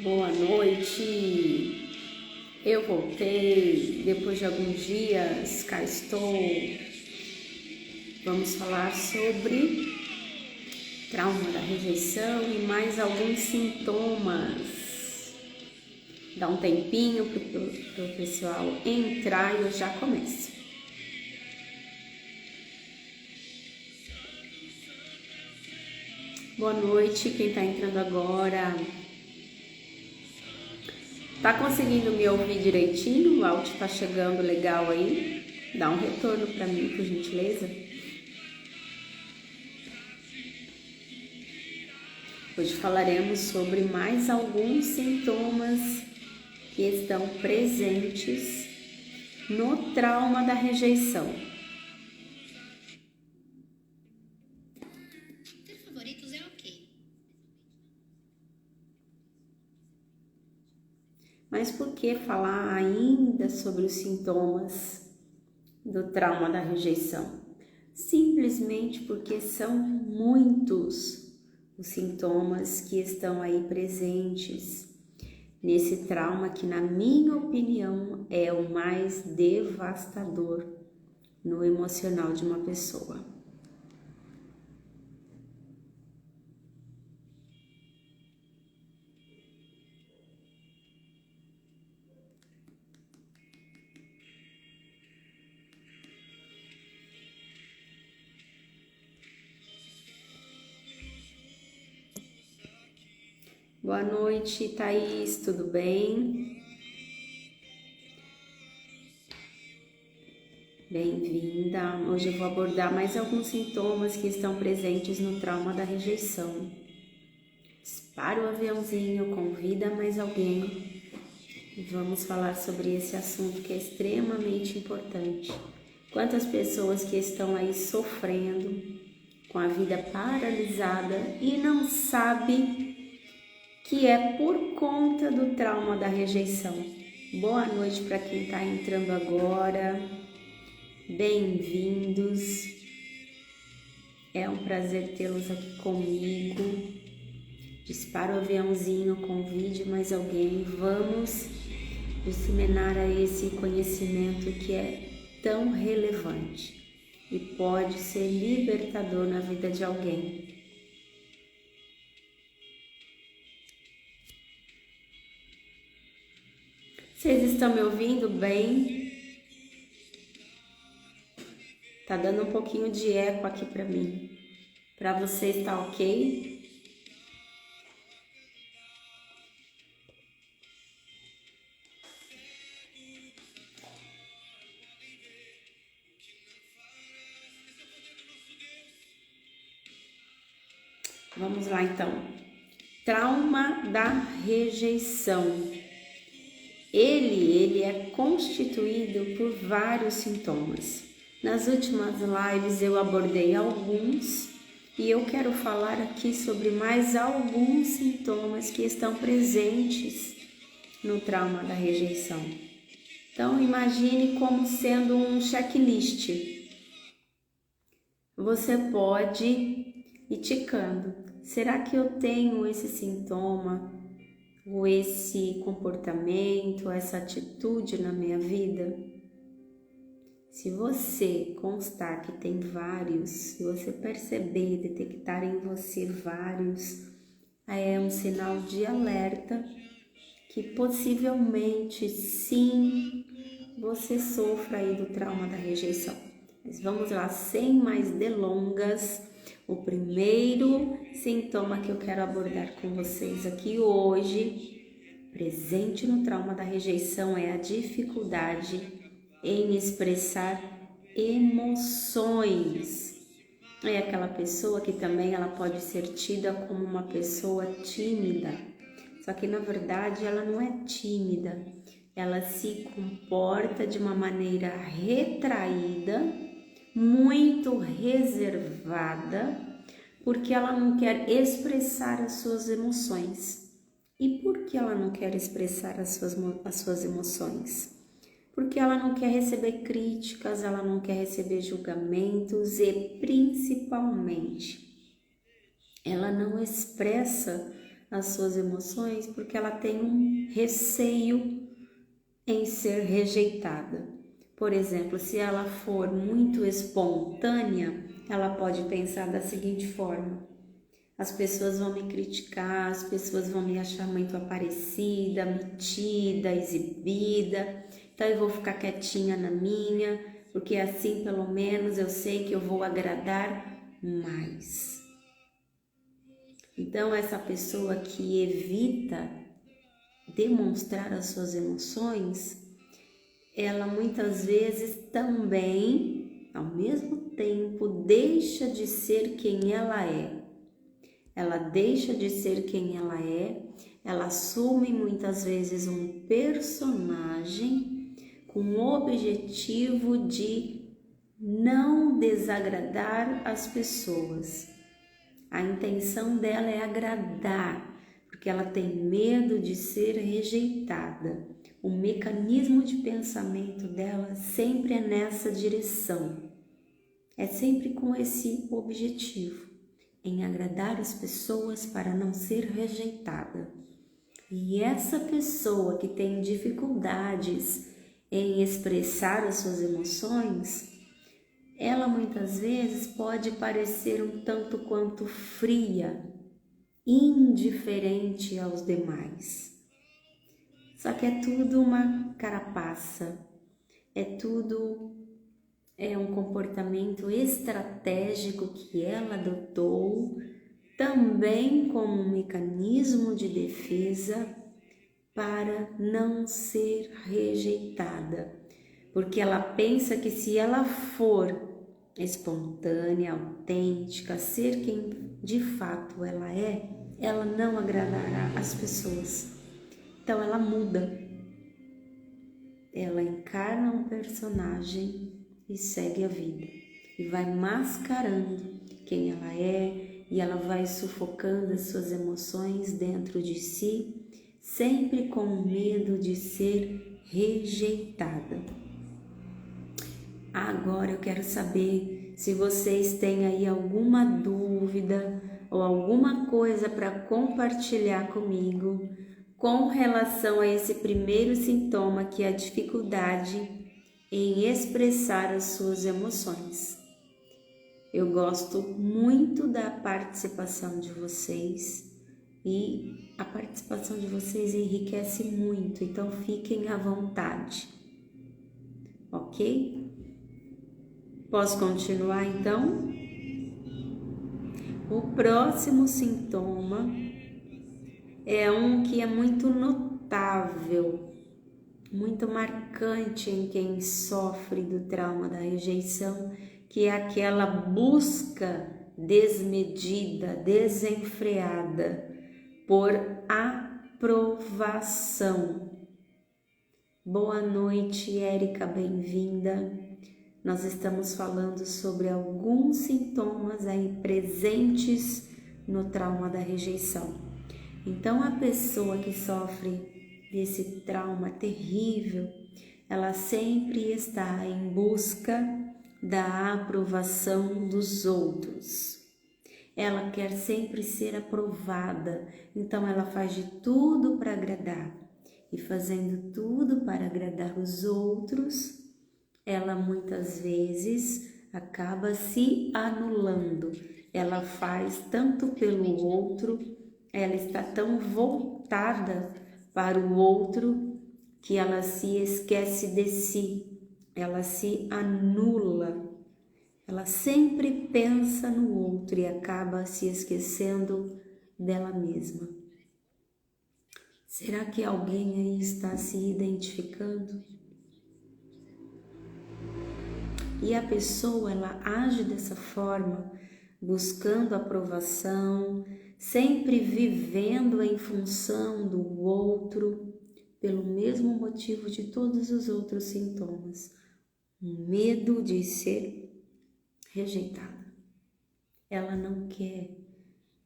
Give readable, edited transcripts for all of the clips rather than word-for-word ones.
Boa noite, eu voltei depois de alguns dias, cá estou. Vamos falar sobre trauma da rejeição e mais alguns sintomas. Dá um tempinho para o pessoal entrar e eu já começo. Boa noite, quem está entrando agora. Tá conseguindo me ouvir direitinho? O áudio tá chegando legal aí? Dá um retorno para mim, por gentileza. Hoje falaremos sobre mais alguns sintomas que estão presentes no trauma da rejeição. Mas por que falar ainda sobre os sintomas do trauma da rejeição? Simplesmente porque são muitos os sintomas que estão aí presentes nesse trauma que, na minha opinião, é o mais devastador no emocional de uma pessoa. Boa noite, Thaís, tudo bem? Bem-vinda! Hoje eu vou abordar mais alguns sintomas que estão presentes no trauma da rejeição. Dispara o aviãozinho, convida mais alguém e vamos falar sobre esse assunto que é extremamente importante. Quantas pessoas que estão aí sofrendo, com a vida paralisada e não sabem que é por conta do trauma da rejeição. Boa noite para quem está entrando agora, bem-vindos, é um prazer tê-los aqui comigo. Dispara o aviãozinho, convide mais alguém, vamos disseminar a esse conhecimento que é tão relevante e pode ser libertador na vida de alguém. Vocês estão me ouvindo bem? Tá dando um pouquinho de eco aqui para mim. Para vocês está ok? Vamos lá então. Trauma da rejeição. Ele é constituído por vários sintomas. Nas últimas lives eu abordei alguns e eu quero falar aqui sobre mais alguns sintomas que estão presentes no trauma da rejeição. Então imagine como sendo um checklist. Você pode ir ticando. Será que eu tenho esse sintoma? Ou esse comportamento, essa atitude na minha vida? Se você constar que tem vários, se você perceber, detectar em você vários, é um sinal de alerta que possivelmente sim você sofra aí do trauma da rejeição. Mas vamos lá, sem mais delongas. O primeiro sintoma que eu quero abordar com vocês aqui hoje, presente no trauma da rejeição, é a dificuldade em expressar emoções. É aquela pessoa que também ela pode ser tida como uma pessoa tímida, só que na verdade ela não é tímida, ela se comporta de uma maneira retraída, muito reservada, porque ela não quer expressar as suas emoções. E por que ela não quer expressar as suas emoções? Porque ela não quer receber críticas, ela não quer receber julgamentos e, principalmente, ela não expressa as suas emoções porque ela tem um receio em ser rejeitada. Por exemplo, se ela for muito espontânea, ela pode pensar da seguinte forma: as pessoas vão me criticar, as pessoas vão me achar muito aparecida, metida, exibida, então eu vou ficar quietinha na minha, porque assim pelo menos eu sei que eu vou agradar mais. Então essa pessoa que evita demonstrar as suas emoções, ela muitas vezes também, ao mesmo tempo, deixa de ser quem ela é. Ela deixa de ser quem ela assume muitas vezes um personagem com o objetivo de não desagradar as pessoas. A intenção dela é agradar, porque ela tem medo de ser rejeitada. O mecanismo de pensamento dela sempre é nessa direção. É sempre com esse objetivo, em agradar as pessoas para não ser rejeitada. E essa pessoa que tem dificuldades em expressar as suas emoções, ela muitas vezes pode parecer um tanto quanto fria, indiferente aos demais. Só que é tudo uma carapaça, é um comportamento estratégico que ela adotou também como um mecanismo de defesa para não ser rejeitada, porque ela pensa que se ela for espontânea, autêntica, ser quem de fato ela é, ela não agradará as pessoas. Então ela muda, ela encarna um personagem e segue a vida, e vai mascarando quem ela é, e ela vai sufocando as suas emoções dentro de si, sempre com medo de ser rejeitada. Agora eu quero saber se vocês têm aí alguma dúvida ou alguma coisa para compartilhar comigo com relação a esse primeiro sintoma, que é a dificuldade em expressar as suas emoções. Eu gosto muito da participação de vocês e a participação de vocês enriquece muito, então fiquem à vontade, ok? Posso continuar então? O próximo sintoma é um que é muito notável, muito marcante em quem sofre do trauma da rejeição, que é aquela busca desmedida, desenfreada por aprovação. Boa noite, Érica, bem-vinda. Nós estamos falando sobre alguns sintomas aí presentes no trauma da rejeição. Então, a pessoa que sofre desse trauma terrível, ela sempre está em busca da aprovação dos outros. Ela quer sempre ser aprovada, então ela faz de tudo para agradar. E fazendo tudo para agradar os outros, ela muitas vezes acaba se anulando. Ela faz tanto pelo outro, ela está tão voltada para o outro que ela se esquece de si, ela se anula. Ela sempre pensa no outro e acaba se esquecendo dela mesma. Será que alguém aí está se identificando? E a pessoa, ela age dessa forma, buscando aprovação, sempre vivendo em função do outro, pelo mesmo motivo de todos os outros sintomas, um medo de ser rejeitada. Ela não quer,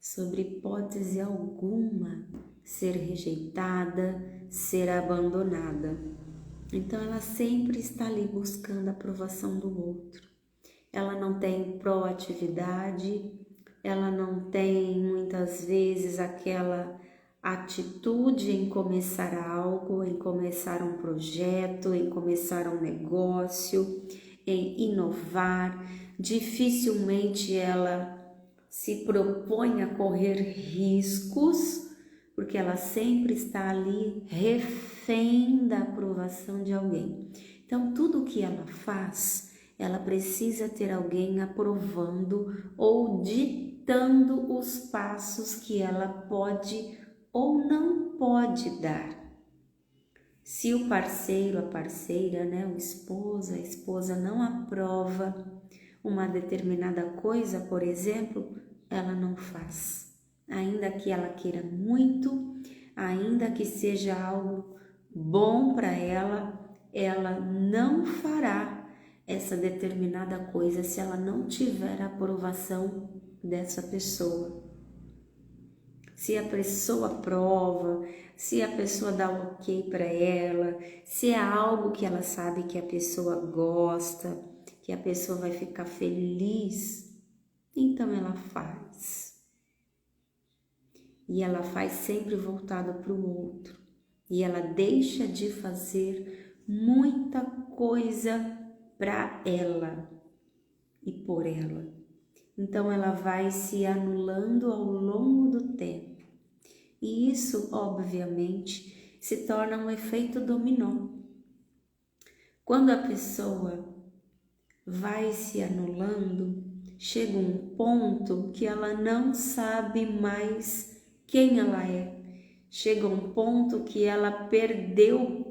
sob hipótese alguma, ser rejeitada, ser abandonada. Então ela sempre está ali buscando a aprovação do outro. Ela não tem proatividade, ela não tem muitas vezes aquela atitude em começar algo, em começar um projeto, em começar um negócio, em inovar. Dificilmente ela se propõe a correr riscos, porque ela sempre está ali refém da aprovação de alguém. Então, tudo que ela faz, ela precisa ter alguém aprovando ou ditando os passos que ela pode ou não pode dar. Se o parceiro, a parceira, o esposo, a esposa não aprova uma determinada coisa, por exemplo, ela não faz. Ainda que ela queira muito, ainda que seja algo bom para ela não fará essa determinada coisa se ela não tiver a aprovação dessa pessoa. Se a pessoa aprova, se a pessoa dá um ok para ela, se é algo que ela sabe que a pessoa gosta, que a pessoa vai ficar feliz, então ela faz. E ela faz sempre voltada para o outro. E ela deixa de fazer muita coisa para ela e por ela. Então ela vai se anulando ao longo do tempo. E isso, obviamente, se torna um efeito dominó. Quando a pessoa vai se anulando, chega um ponto que ela não sabe mais quem ela é. Chega um ponto que ela perdeu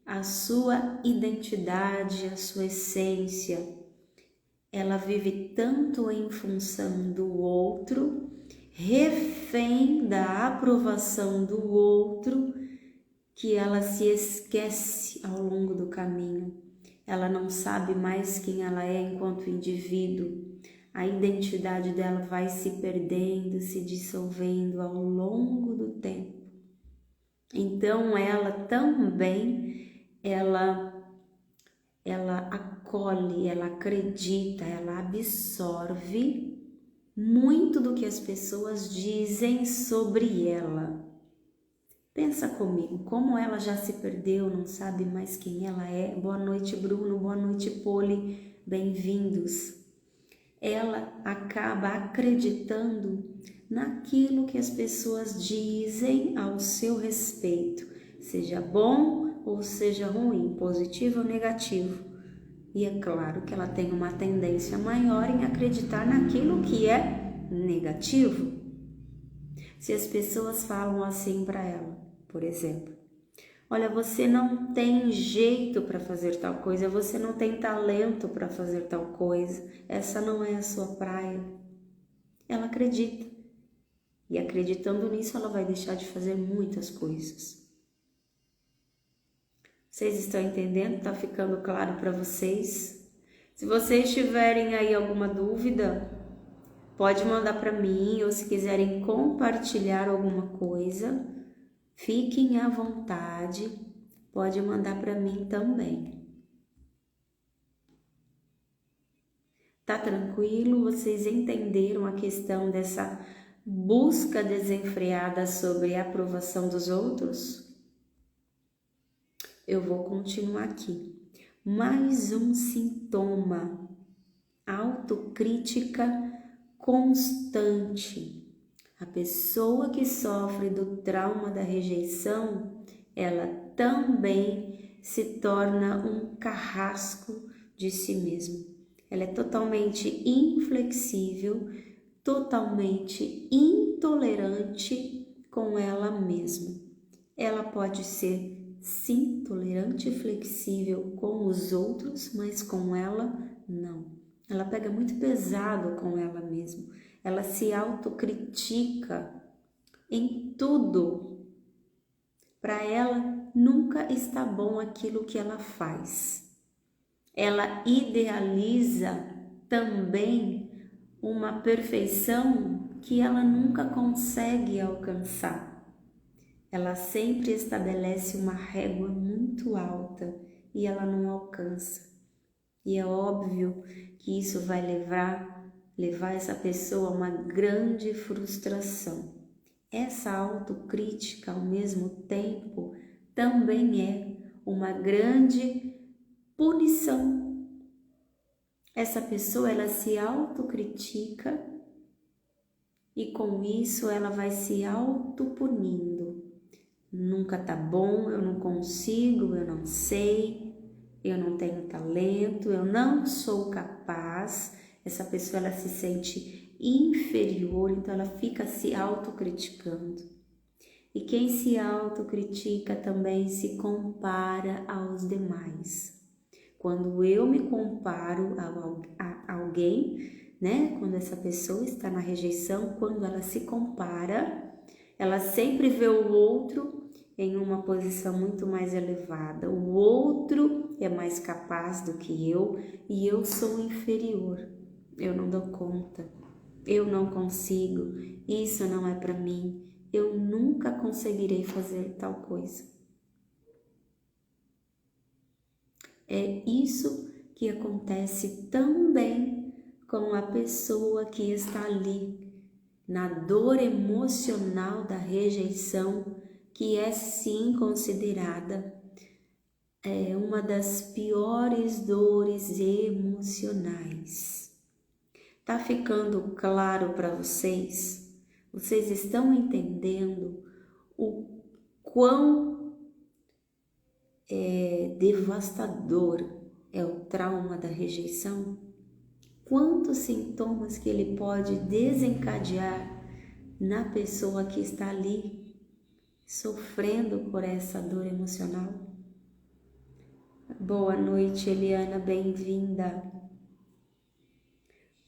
a sua identidade, a sua essência. Ela vive tanto em função do outro, refém da aprovação do outro, que ela se esquece ao longo do caminho. Ela não sabe mais quem ela é enquanto indivíduo. A identidade dela vai se perdendo, se dissolvendo ao longo do tempo. Então ela também, ela acolhe, ela acredita, ela absorve muito do que as pessoas dizem sobre ela. Pensa comigo, como ela já se perdeu, não sabe mais quem ela é. Boa noite, Bruno, boa noite, Poli, bem-vindos. Ela acaba acreditando naquilo que as pessoas dizem ao seu respeito, seja bom ou seja ruim, positivo ou negativo. E é claro que ela tem uma tendência maior em acreditar naquilo que é negativo. Se as pessoas falam assim para ela, por exemplo, olha, você não tem jeito para fazer tal coisa, você não tem talento para fazer tal coisa, essa não é a sua praia. Ela acredita. E acreditando nisso, ela vai deixar de fazer muitas coisas. Vocês estão entendendo? Está ficando claro para vocês? Se vocês tiverem aí alguma dúvida, pode mandar para mim, ou se quiserem compartilhar alguma coisa, fiquem à vontade, pode mandar para mim também. Tá tranquilo? Vocês entenderam a questão dessa busca desenfreada sobre a aprovação dos outros? Eu vou continuar aqui. Mais um sintoma: autocrítica constante. A pessoa que sofre do trauma da rejeição, ela também se torna um carrasco de si mesma. Ela é totalmente inflexível, totalmente intolerante com ela mesma. Ela pode ser sim tolerante e flexível com os outros, mas com ela não. Ela pega muito pesado com ela mesma. Ela se autocritica em tudo. Para ela nunca está bom aquilo que ela faz. Ela idealiza também uma perfeição que ela nunca consegue alcançar. Ela sempre estabelece uma régua muito alta e ela não alcança. E é óbvio que isso vai levar essa pessoa a uma grande frustração. essa autocrítica ao mesmo tempo também é uma grande punição. Essa pessoa, ela se autocritica e com isso ela vai se autopunindo. Nunca tá bom, eu não consigo, eu não sei, eu não tenho talento, eu não sou capaz. Essa pessoa, ela se sente inferior, então ela fica se autocriticando. E quem se autocritica também se compara aos demais. Quando eu me comparo a alguém, né? Quando essa pessoa está na rejeição, quando ela se compara, ela sempre vê o outro em uma posição muito mais elevada. O outro é mais capaz do que eu e eu sou inferior. Eu não dou conta, eu não consigo, isso não é para mim, eu nunca conseguirei fazer tal coisa. É isso que acontece também com a pessoa que está ali, na dor emocional da rejeição, que é sim considerada uma das piores dores emocionais. Tá ficando claro para vocês? Vocês estão entendendo o quão devastador é o trauma da rejeição? Quantos sintomas que ele pode desencadear na pessoa que está ali sofrendo por essa dor emocional? Boa noite, Eliana, bem-vinda.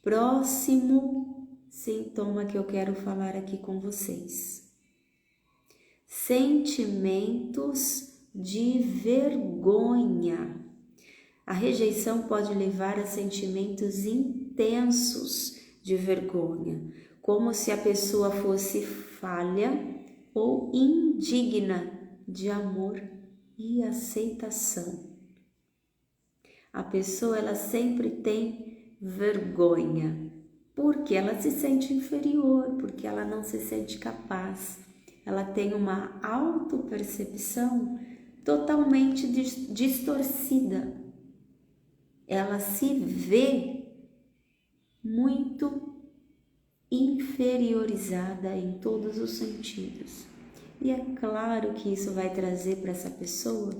Próximo sintoma que eu quero falar aqui com vocês. Sentimentos de vergonha. A rejeição pode levar a sentimentos intensos de vergonha, como se a pessoa fosse falha ou indigna de amor e aceitação. A pessoa, ela sempre tem vergonha, porque ela se sente inferior, porque ela não se sente capaz. Ela tem uma autopercepção totalmente distorcida. Ela se vê muito inferiorizada em todos os sentidos. E é claro que isso vai trazer para essa pessoa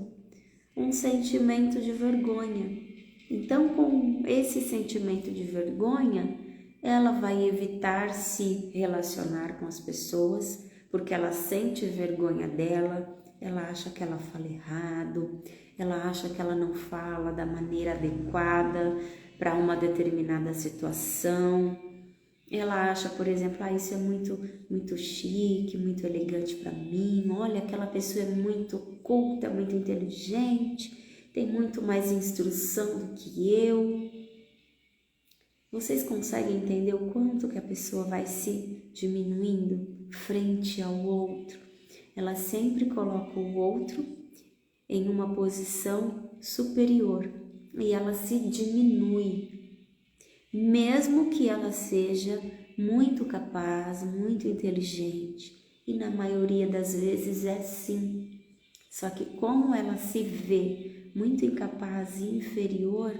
um sentimento de vergonha. Então, com esse sentimento de vergonha, ela vai evitar se relacionar com as pessoas, porque ela sente vergonha dela, ela acha que ela fala errado, ela acha que ela não fala da maneira adequada para uma determinada situação. Ela acha, por exemplo, isso é muito chique, muito elegante para mim. Olha, aquela pessoa é muito culta, muito inteligente, tem muito mais instrução do que eu. Vocês conseguem entender o quanto que a pessoa vai se diminuindo frente ao outro? Ela sempre coloca o outro em uma posição superior e ela se diminui, mesmo que ela seja muito capaz, muito inteligente, e na maioria das vezes é sim. Só que como ela se vê muito incapaz e inferior,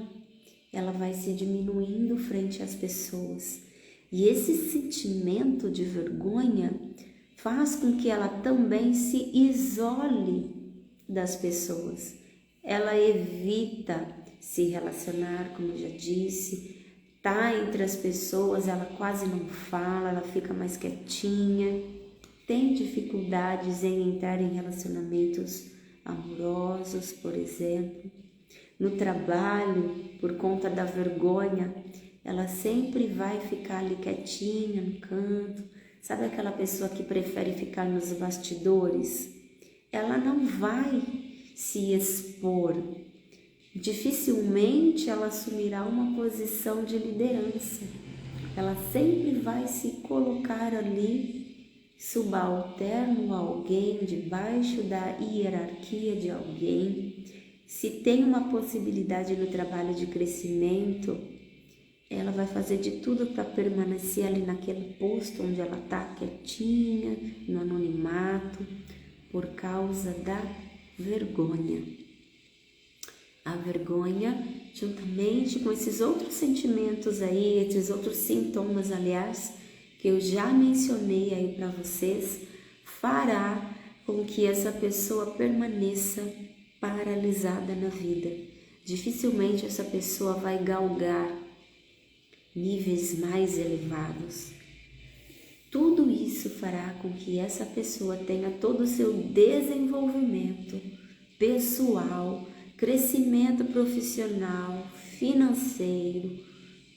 ela vai se diminuindo frente às pessoas. E esse sentimento de vergonha faz com que ela também se isole das pessoas. Ela evita se relacionar, como eu já disse, tá entre as pessoas, ela quase não fala, ela fica mais quietinha, tem dificuldades em entrar em relacionamentos amorosos, por exemplo. No trabalho, por conta da vergonha, ela sempre vai ficar ali quietinha no canto. Sabe aquela pessoa que prefere ficar nos bastidores? Ela não vai se expor. Dificilmente ela assumirá uma posição de liderança. Ela sempre vai se colocar ali subalterno a alguém, debaixo da hierarquia de alguém. Se tem uma possibilidade no trabalho de crescimento, ela vai fazer de tudo para permanecer ali naquele posto onde ela está quietinha, no anonimato, por causa da vergonha. A vergonha, juntamente com esses outros sentimentos aí, esses outros sintomas, aliás, que eu já mencionei aí para vocês, fará com que essa pessoa permaneça paralisada na vida. Dificilmente essa pessoa vai galgar níveis mais elevados. Tudo isso fará com que essa pessoa tenha todo o seu desenvolvimento pessoal, crescimento profissional, financeiro,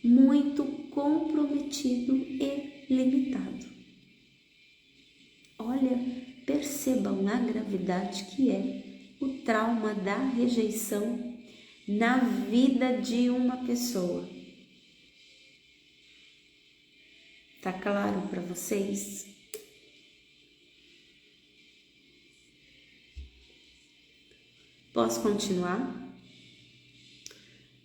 muito comprometido e limitado. Olha, percebam a gravidade que é o trauma da rejeição na vida de uma pessoa. Tá claro para vocês? Posso continuar?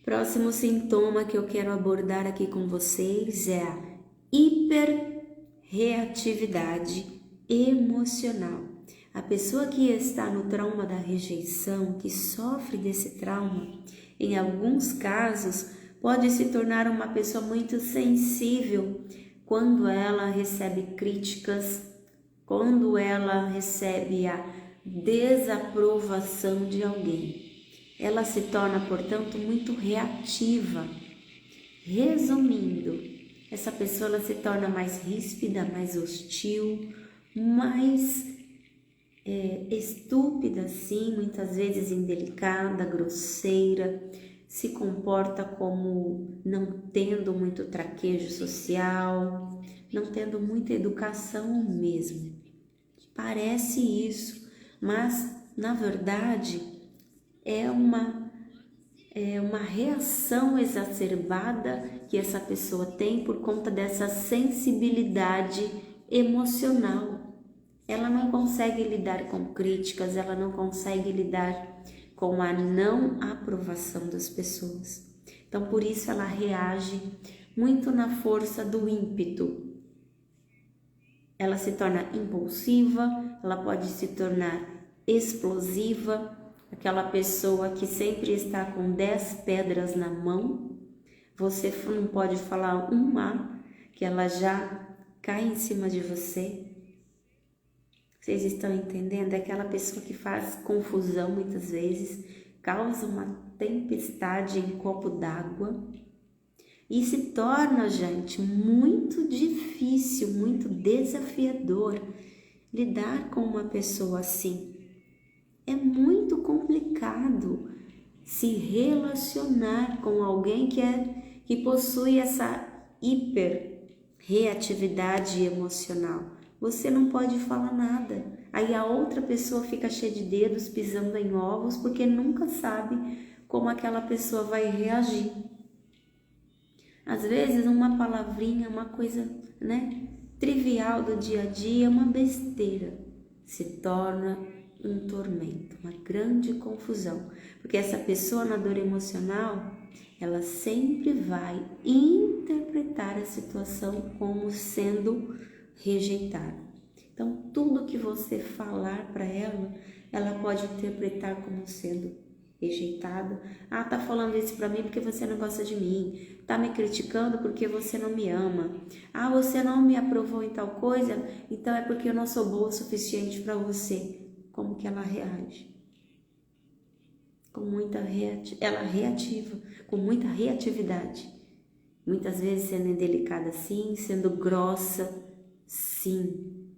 Próximo sintoma que eu quero abordar aqui com vocês é a hiperreatividade emocional. A pessoa que está no trauma da rejeição, que sofre desse trauma, em alguns casos, pode se tornar uma pessoa muito sensível quando ela recebe críticas, quando ela recebe a desaprovação de alguém. Ela se torna, portanto, muito reativa. Resumindo, essa pessoa ela se torna mais ríspida, mais hostil, mais estúpida, sim, muitas vezes indelicada, grosseira, se comporta como não tendo muito traquejo social, não tendo muita educação mesmo. Parece isso, mas na verdade é uma reação exacerbada que essa pessoa tem por conta dessa sensibilidade emocional. Ela não consegue lidar com críticas, ela não consegue lidar com a não aprovação das pessoas. Então, por isso ela reage muito na força do ímpeto. Ela se torna impulsiva, ela pode se tornar explosiva, aquela pessoa que sempre está com 10 pedras na mão. Você não pode falar um A, que ela já cai em cima de você. Vocês estão entendendo? É aquela pessoa que faz confusão muitas vezes, causa uma tempestade em copo d'água e se torna, gente, muito difícil, muito desafiador lidar com uma pessoa assim. É muito complicado se relacionar com alguém que possui essa hiperreatividade emocional. Você não pode falar nada. Aí a outra pessoa fica cheia de dedos, pisando em ovos, porque nunca sabe como aquela pessoa vai reagir. Às vezes uma palavrinha, uma coisa, trivial do dia a dia, uma besteira, se torna um tormento, uma grande confusão. Porque essa pessoa na dor emocional, ela sempre vai interpretar a situação como sendo rejeitada. Então, tudo que você falar para ela, ela pode interpretar como sendo rejeitado. Ah, tá falando isso para mim porque você não gosta de mim. Tá me criticando porque você não me ama. Ah, você não me aprovou em tal coisa, então é porque eu não sou boa o suficiente para você. Como que ela reage? Ela reativa, com muita reatividade. Muitas vezes sendo indelicada sim, sendo grossa sim.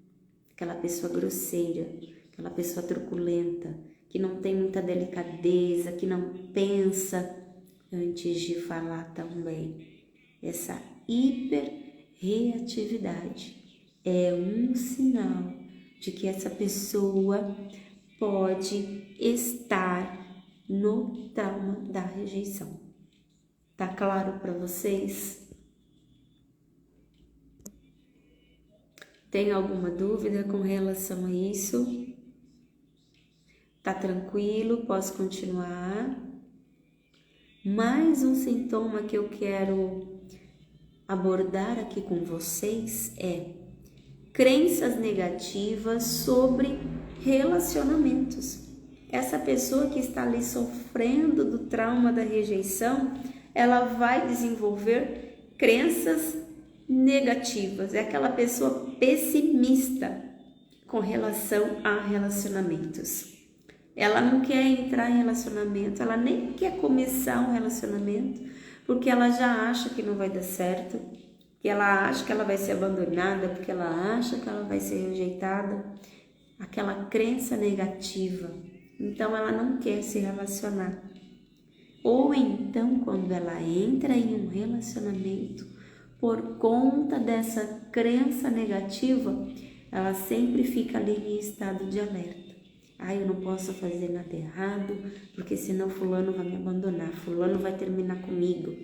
Aquela pessoa grosseira, aquela pessoa truculenta, que não tem muita delicadeza, que não pensa antes de falar também. Essa hiperreatividade é um sinal de que essa pessoa pode estar no trauma da rejeição. Tá claro para vocês? Tem alguma dúvida com relação a isso? Tá tranquilo? Posso continuar? Mais um sintoma que eu quero abordar aqui com vocês é crenças negativas sobre relacionamentos. Essa pessoa que está ali sofrendo do trauma da rejeição, ela vai desenvolver crenças negativas. É aquela pessoa pessimista com relação a relacionamentos. Ela não quer entrar em relacionamento, ela nem quer começar um relacionamento, porque ela já acha que não vai dar certo, que ela acha que ela vai ser abandonada, porque ela acha que ela vai ser rejeitada. Aquela crença negativa. Então ela não quer se relacionar. Ou então, quando ela entra em um relacionamento, por conta dessa crença negativa, ela sempre fica ali em estado de alerta. Eu não posso fazer nada errado, porque senão fulano vai me abandonar, fulano vai terminar comigo,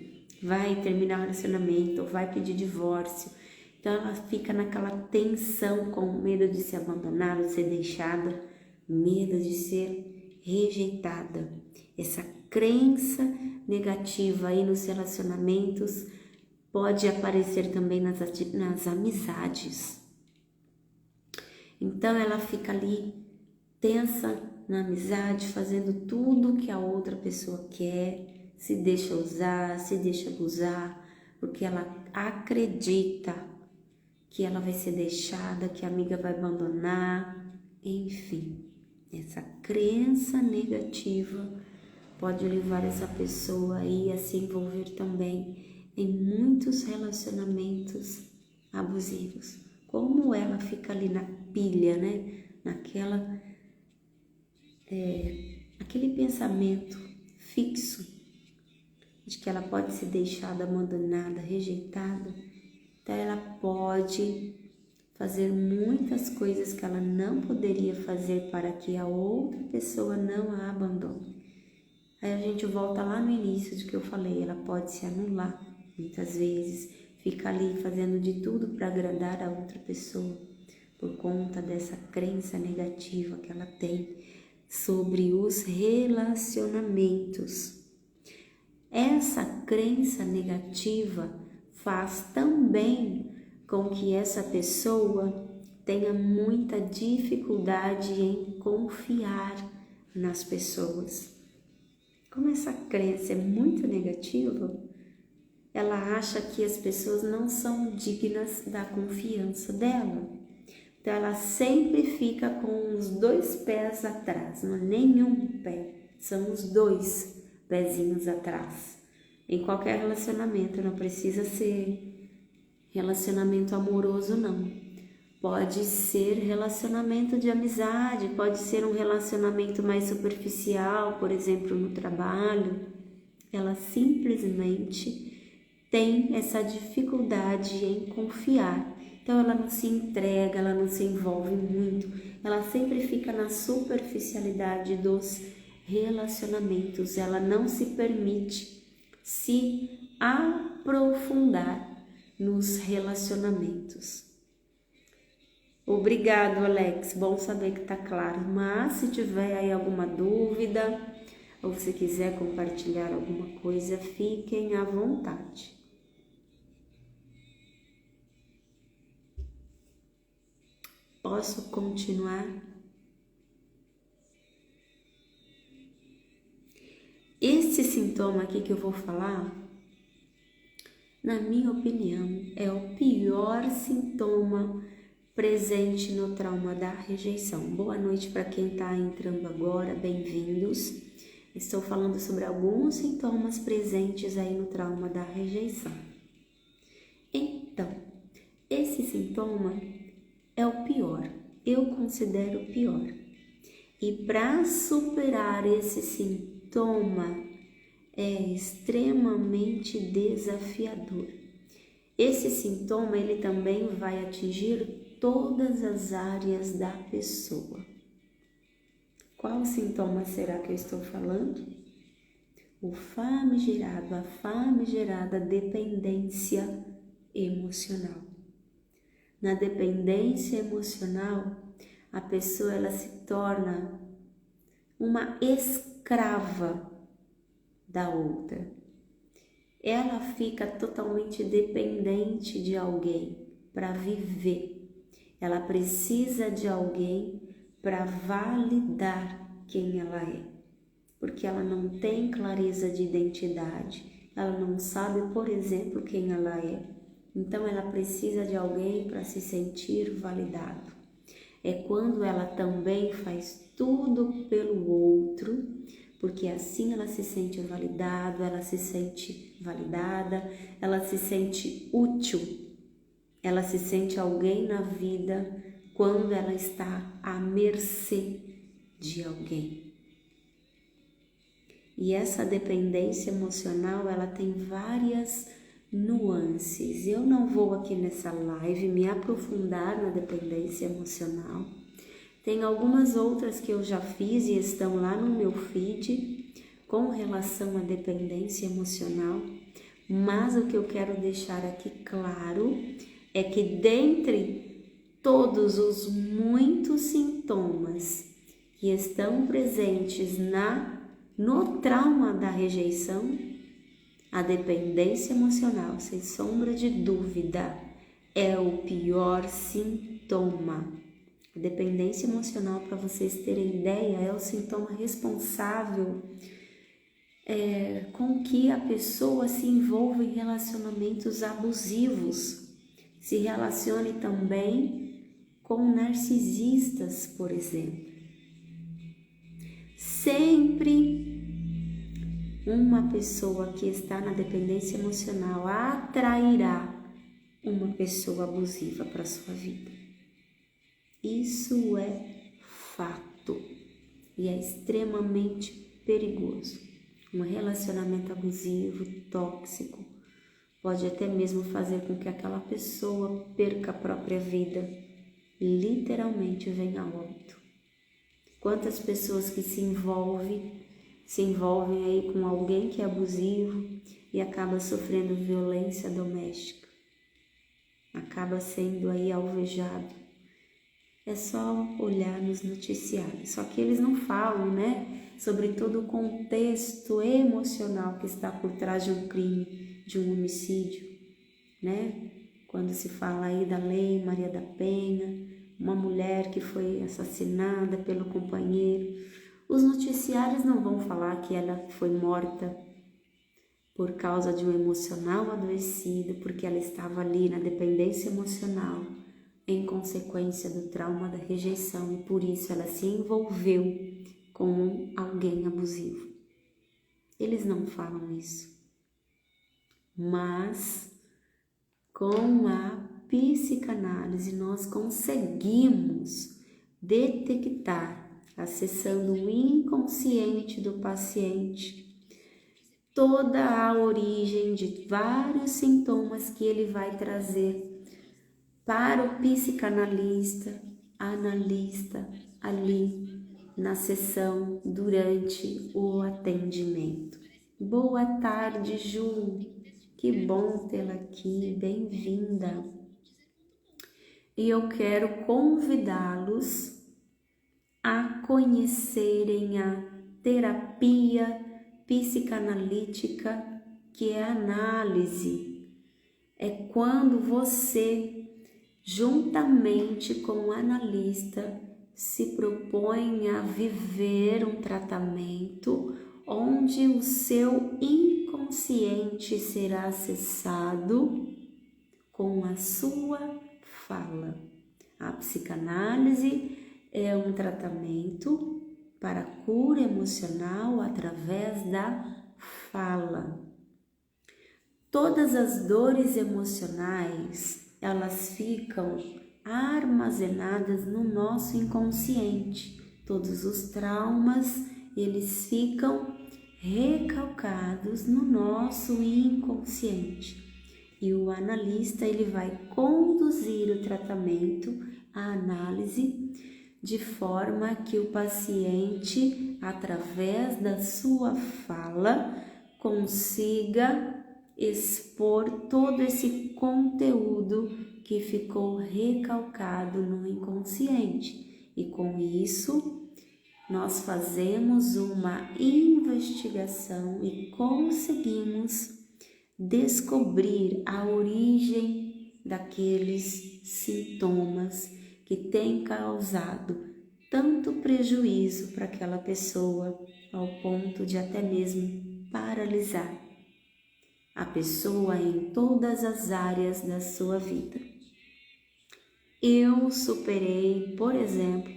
vai terminar o relacionamento, vai pedir divórcio. Então ela fica naquela tensão, com medo de ser abandonada, de ser deixada, medo de ser rejeitada. Essa crença negativa aí nos relacionamentos pode aparecer também nas amizades. Então ela fica ali tensa na amizade, fazendo tudo que a outra pessoa quer, se deixa usar, se deixa abusar, porque ela acredita que ela vai ser deixada, que a amiga vai abandonar, enfim. Essa crença negativa pode levar essa pessoa aí a se envolver também em muitos relacionamentos abusivos. Como ela fica ali na pilha, né? Aquele pensamento fixo de que ela pode ser deixada, abandonada, rejeitada. Então ela pode fazer muitas coisas que ela não poderia fazer para que a outra pessoa não a abandone. Aí a gente volta lá no início de que eu falei, ela pode se anular muitas vezes, fica ali fazendo de tudo para agradar a outra pessoa, por conta dessa crença negativa que ela tem sobre os relacionamentos. Essa crença negativa faz também com que essa pessoa tenha muita dificuldade em confiar nas pessoas. Como essa crença é muito negativa, ela acha que as pessoas não são dignas da confiança dela. Então ela sempre fica com os 2 pés atrás, não é nenhum pé, são os 2 pezinhos atrás. Em qualquer relacionamento, não precisa ser relacionamento amoroso não. Pode ser relacionamento de amizade, pode ser um relacionamento mais superficial, por exemplo, no trabalho. Ela simplesmente tem essa dificuldade em confiar. Então ela não se entrega, ela não se envolve muito, ela sempre fica na superficialidade dos relacionamentos, ela não se permite se aprofundar nos relacionamentos. Obrigado, Alex, bom saber que tá claro, mas se tiver aí alguma dúvida ou se quiser compartilhar alguma coisa, fiquem à vontade. Posso continuar? Esse sintoma aqui que eu vou falar, na minha opinião, é o pior sintoma presente no trauma da rejeição. Boa noite para quem está entrando agora, bem-vindos. Estou falando sobre alguns sintomas presentes aí no trauma da rejeição. Então, esse sintoma é o pior, eu considero o pior. E para superar esse sintoma é extremamente desafiador. Esse sintoma ele também vai atingir todas as áreas da pessoa. Qual sintoma será que eu estou falando? A famigerada dependência emocional. Na dependência emocional, a pessoa ela se torna uma escrava da outra. ela fica totalmente dependente de alguém para viver. Ela precisa de alguém para validar quem ela é, porque ela não tem clareza de identidade, ela não sabe, por exemplo, quem ela é. Então ela precisa de alguém para se sentir validado. É quando ela também faz tudo pelo outro, porque assim ela se sente validada, ela se sente validada, ela se sente útil, ela se sente alguém na vida quando ela está à mercê de alguém. E essa dependência emocional, ela tem várias nuances. Eu não vou aqui nessa live me aprofundar na dependência emocional. Tem algumas outras que eu já fiz e estão lá no meu feed com relação à dependência emocional, mas o que eu quero deixar aqui claro é que dentre todos os muitos sintomas que estão presentes no trauma da rejeição, a dependência emocional, sem sombra de dúvida, é o pior sintoma. A dependência emocional, para vocês terem ideia, é o sintoma responsável com que a pessoa se envolva em relacionamentos abusivos, se relacione também com narcisistas, por exemplo. Sempre uma pessoa que está na dependência emocional atrairá uma pessoa abusiva para a sua vida. Isso é fato e é extremamente perigoso. Um relacionamento abusivo, tóxico, pode até mesmo fazer com que aquela pessoa perca a própria vida, literalmente venha a óbito. Quantas pessoas que se envolvem aí com alguém que é abusivo e acaba sofrendo violência doméstica, acaba sendo aí alvejado. É só olhar nos noticiários, só que eles não falam, sobre todo o contexto emocional que está por trás de um crime, de um homicídio, Quando se fala aí da lei Maria da Penha, uma mulher que foi assassinada pelo companheiro, os noticiários não vão falar que ela foi morta por causa de um emocional adoecido, porque ela estava ali na dependência emocional, em consequência do trauma da rejeição, e por isso ela se envolveu com alguém abusivo. Eles não falam isso. Mas com a psicanálise nós conseguimos detectar, acessando o inconsciente do paciente, toda a origem de vários sintomas que ele vai trazer para o psicanalista, analista, ali na sessão, durante o atendimento. Boa tarde, Ju, que bom tê-la aqui, bem-vinda. E eu quero convidá-los a conhecerem a terapia psicanalítica, que é a análise. É quando você, juntamente com o analista, se propõe a viver um tratamento onde o seu inconsciente será acessado com a sua fala. A psicanálise é um tratamento para cura emocional através da fala. Todas as dores emocionais, elas ficam armazenadas no nosso inconsciente. Todos os traumas, eles ficam recalcados no nosso inconsciente. E o analista, ele vai conduzir o tratamento, a análise, de forma que o paciente, através da sua fala, consiga expor todo esse conteúdo que ficou recalcado no inconsciente. E com isso, nós fazemos uma investigação e conseguimos descobrir a origem daqueles sintomas que têm causado tanto prejuízo para aquela pessoa, ao ponto de até mesmo paralisar a pessoa em todas as áreas da sua vida. Eu superei, por exemplo,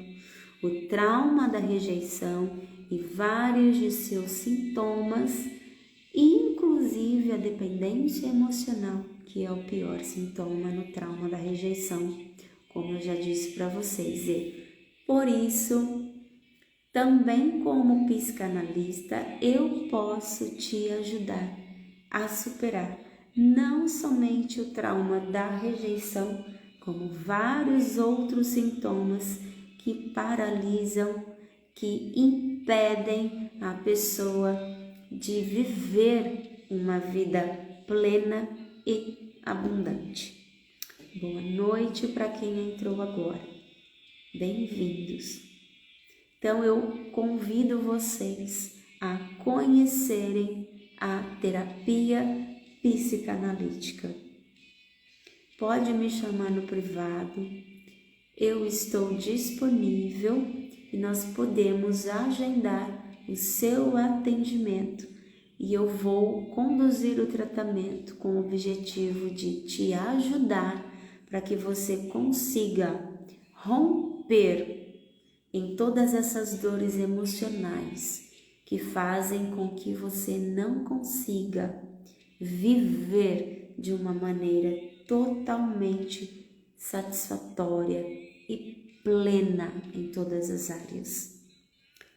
o trauma da rejeição e vários de seus sintomas, inclusive a dependência emocional, que é o pior sintoma no trauma da rejeição, como eu já disse para vocês. E por isso, também como psicanalista, eu posso te ajudar a superar não somente o trauma da rejeição, como vários outros sintomas que paralisam, que impedem a pessoa de viver uma vida plena e abundante. Boa noite para quem entrou agora. Bem-vindos. Então eu convido vocês a conhecerem a terapia psicanalítica. Pode me chamar no privado, eu estou disponível e nós podemos agendar o seu atendimento e eu vou conduzir o tratamento com o objetivo de te ajudar para que você consiga romper em todas essas dores emocionais que fazem com que você não consiga viver de uma maneira totalmente satisfatória e plena em todas as áreas.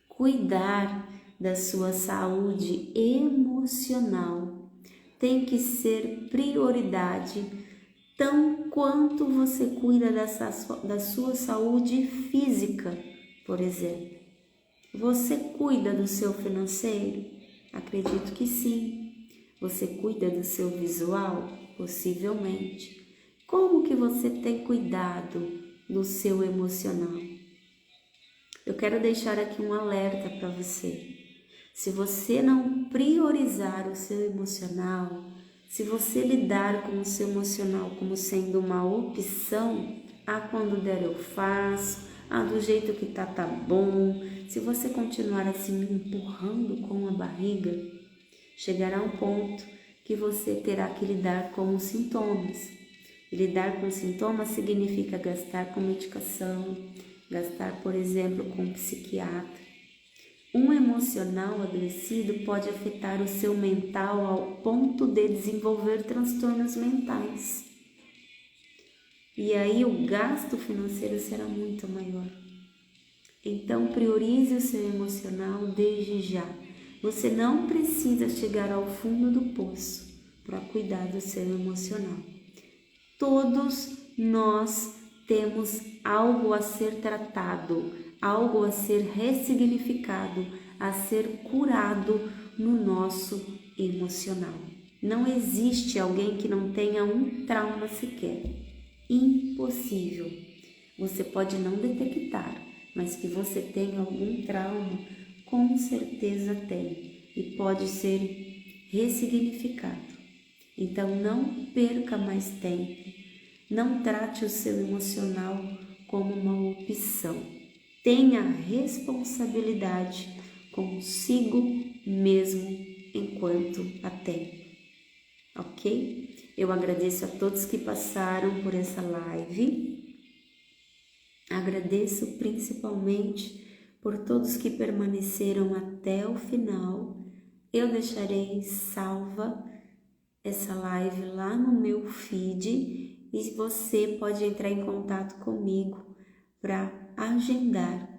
Cuidar da sua saúde emocional tem que ser prioridade, tão quanto você cuida da sua saúde física, por exemplo. Você cuida do seu financeiro? Acredito que sim. Você cuida do seu visual? Possivelmente. Como que você tem cuidado do seu emocional? Eu quero deixar aqui um alerta para você. Se você não priorizar o seu emocional, se você lidar com o seu emocional como sendo uma opção, quando der eu faço, do jeito que tá bom, se você continuar assim empurrando com a barriga, chegará um ponto que você terá que lidar com os sintomas. E lidar com sintomas significa gastar com medicação, gastar, por exemplo, com um psiquiatra. Um emocional adoecido pode afetar o seu mental ao ponto de desenvolver transtornos mentais. E aí o gasto financeiro será muito maior. Então priorize o seu emocional desde já. Você não precisa chegar ao fundo do poço para cuidar do seu emocional. Todos nós temos algo a ser tratado, algo a ser ressignificado, a ser curado no nosso emocional. Não existe alguém que não tenha um trauma sequer. Impossível. Você pode não detectar, mas que você tenha algum trauma, com certeza tem e pode ser ressignificado. Então não perca mais tempo, não trate o seu emocional como uma opção. Tenha responsabilidade consigo mesmo enquanto há tempo, ok? Eu agradeço a todos que passaram por essa live, agradeço principalmente por todos que permaneceram até o final. Eu deixarei salva essa live lá no meu feed e você pode entrar em contato comigo para agendar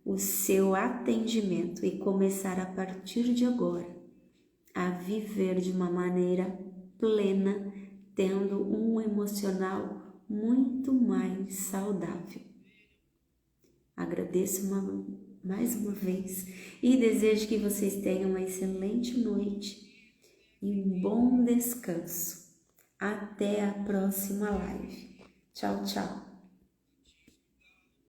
o seu atendimento e começar a partir de agora a viver de uma maneira plena, tendo um emocional muito mais saudável. Agradeço mais uma vez e desejo que vocês tenham uma excelente noite e um bom descanso. Até a próxima live. Tchau, tchau.